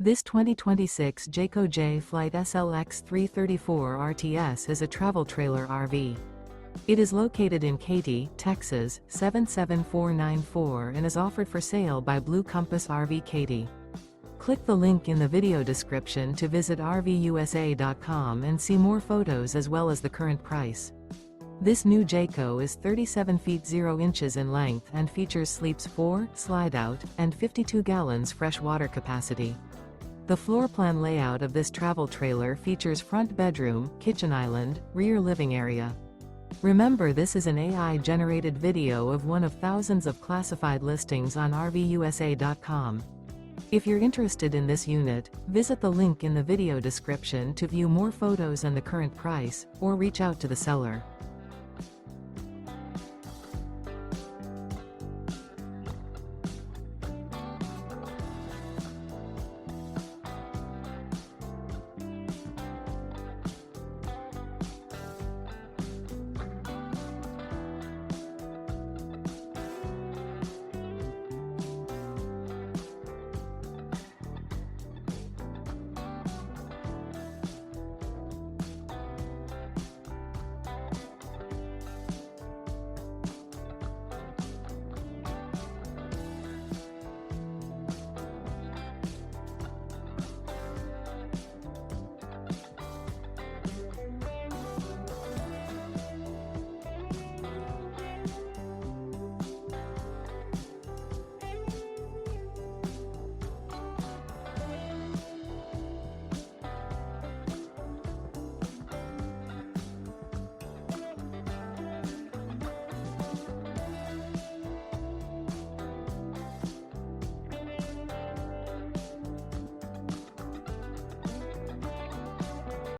This 2026 Jayco Jay Flight SLX 334 RTS is a travel trailer RV. It is located in Katy, Texas, 77494 and is offered for sale by Blue Compass RV Katy. Click the link in the video description to visit RVUSA.com and see more photos as well as the current price. This new Jayco is 37 feet 0 inches in length and features sleeps 4, Slideout, and 52 gallons fresh water capacity. The floor plan layout of this travel trailer features front bedroom, kitchen island, rear living area. Remember, this is an AI-generated video of one of thousands of classified listings on RVUSA.com. If you're interested in this unit, visit the link in the video description to view more photos and the current price, or reach out to the seller.